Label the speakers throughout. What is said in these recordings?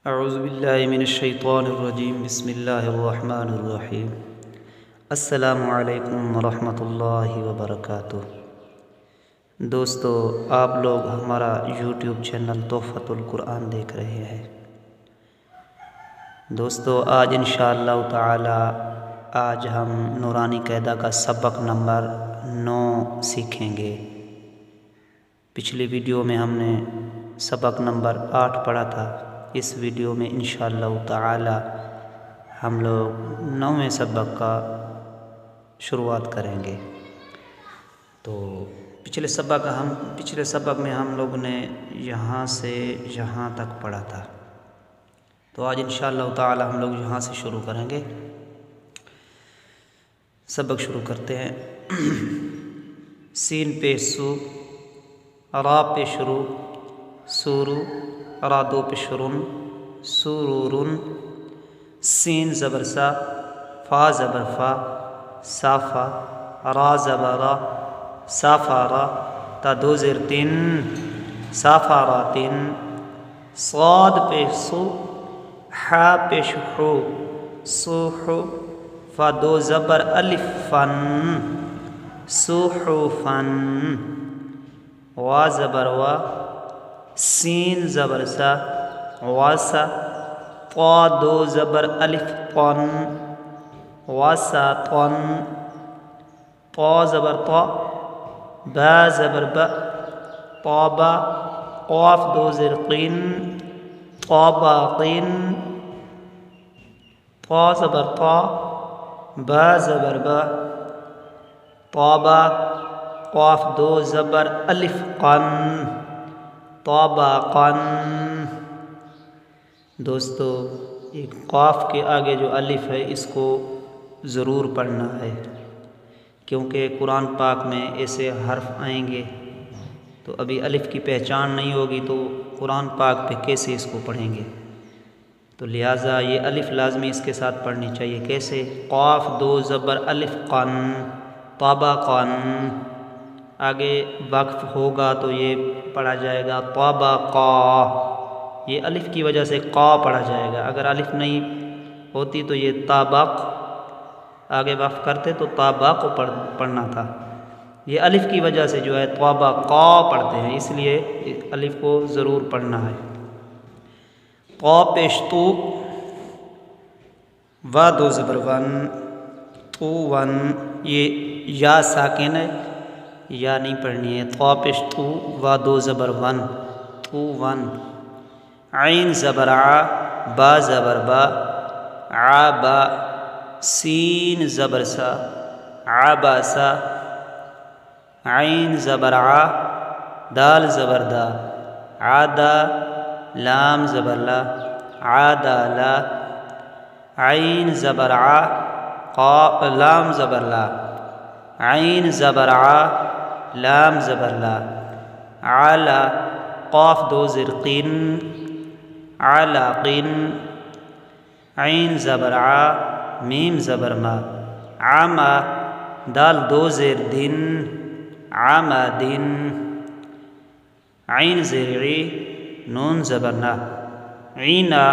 Speaker 1: اعوذ باللہ من الشیطان الرجیم بسم اللہ الرحمن الرحیم السلام علیکم ورحمۃ اللہ وبرکاتہ۔ دوستو، آپ لوگ ہمارا یوٹیوب چینل تحفۃ القرآن دیکھ رہے ہیں۔ دوستو، آج انشاءاللہ تعالی ہم نورانی قاعدہ کا سبق نمبر 9 سیکھیں گے۔ پچھلی ویڈیو میں ہم نے سبق نمبر 8 پڑھا تھا۔ اس ویڈیو میں انشاءاللہ تعالی ہم لوگ 9ویں سبق کا شروعات کریں گے۔ تو پچھلے سبق میں ہم لوگ نے یہاں سے یہاں تک پڑھا تھا، تو آج انشاءاللہ تعالی ہم لوگ یہاں سے شروع کریں گے۔ سبق شروع کرتے ہیں۔ سین پہ سو، را پہ شروع، سورو، را دو پہ شرون، سورورن، سین زبر سا، فا زبر فا، صافا، را زبر را، صافا را، تا دو زیر تین، صافا را تین، صاد پہ سو، حا پہ شحو، سوحو، فا دو زبر الف فن، سوحوفن، وا زبر وا، سین زبر سا، واسا، طا دو زبر الف طن، واسا طن، طا زبر طا، با زبر با، طابا، قاف دو زیر قین، طابا قین، طا زبر طا، با زبر با، طابا، قاف دو زبر الف قن، طابقن۔ دوستو، ایک قاف کے آگے جو الف ہے اس کو ضرور پڑھنا ہے، کیونکہ قرآن پاک میں ایسے حرف آئیں گے تو ابھی الف کی پہچان نہیں ہوگی تو قرآن پاک پہ کیسے اس کو پڑھیں گے؟ تو لہٰذا یہ الف لازمی اس کے ساتھ پڑھنی چاہیے۔ کیسے؟ قاف دو زبر الف قن، طبقن، آگے وقف ہوگا تو یہ پڑھا جائے گا طبقا، یہ الف کی وجہ سے قا پڑھا جائے گا۔ اگر الف نہیں ہوتی تو یہ طبق، آگے وقف کرتے تو طبق پڑھنا تھا۔ یہ الف کی وجہ سے جو ہے طبقا پڑھتے ہیں، اس لیے الف کو ضرور پڑھنا ہے۔ طا پیش تو، وا دو زبر ون، تو ون، یہ یا ساکن ہے، یا نہیں پڑھنی ہے۔ طا پیش تو، وا دو زبر ون، تو ون، عین زبر ع، با زبر با، عابا، سین زبر سا، عباسا، عین زبر ع، دال زبر دا، عادا، لام زبر لا، عادالا، عین زبر ع، لام زبر لا، عین زبر ع، لام زبر لا، علا، قاف دو زیر قین، علاقین، عین زبر ع، میم زبر ما، عما، دال دو زیر دن، عمدن، عین زیر عی، نون زبر نا، عینا،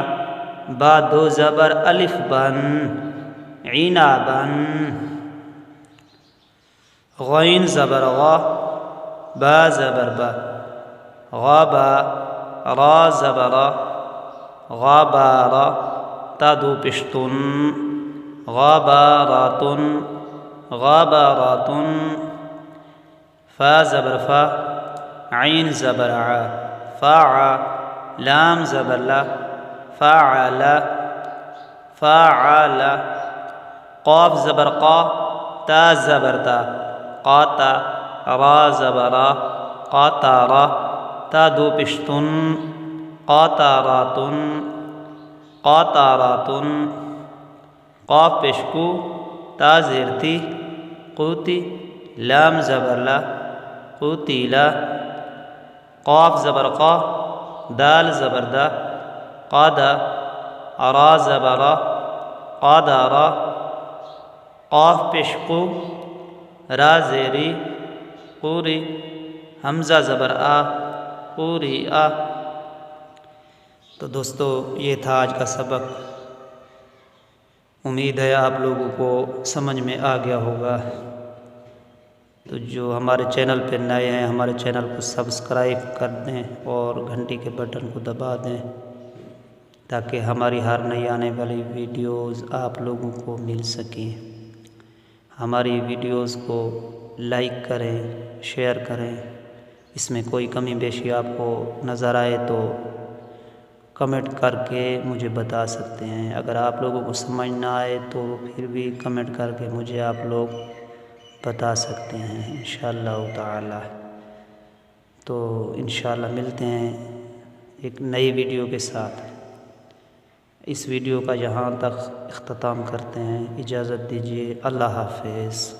Speaker 1: با دو زبر الف بن، عنابن، غین زبر غا، با زبر با، غابا، را زبر را، غابارا، تا دو پشتن، غاباراتن، غاباراتن، فا زبر فا، عین زبر ع، فاع، لام زبر لا، فاعلا، فاعلا، قاف زبر قا، تا زبر تا، قاتا، را زبر را، قاتارا، تا دو پشتن، قاتاراتن، قاتاراتن، قاف پشکو، تا زیرتی، قوتی، لام زبر لا، قوتیلا، قاف زبر قا، دال زبر دا، قادا، را زبر را، قادارا، قاف پشکو، را زیری، قوری، حمزہ زبر آ، قوری آ، تو دوستو یہ تھا آج کا سبق، امید ہے آپ لوگوں کو سمجھ میں آ گیا ہوگا۔ تو جو ہمارے چینل پہ نئے ہیں ہمارے چینل کو سبسکرائب کر دیں اور گھنٹی کے بٹن کو دبا دیں تاکہ ہماری ہر نئی آنے والی ویڈیوز آپ لوگوں کو مل سکیں۔ ہماری ویڈیوز کو لائک کریں، شیئر کریں، اس میں کوئی کمی بیشی آپ کو نظر آئے تو کمنٹ کر کے مجھے بتا سکتے ہیں۔ اگر آپ لوگوں کو سمجھ نہ آئے تو پھر بھی کمنٹ کر کے مجھے آپ لوگ بتا سکتے ہیں انشاءاللہ تعالی۔ تو انشاءاللہ ملتے ہیں ایک نئی ویڈیو کے ساتھ۔ اس ویڈیو کا یہاں تک اختتام کرتے ہیں، اجازت دیجیے، اللہ حافظ۔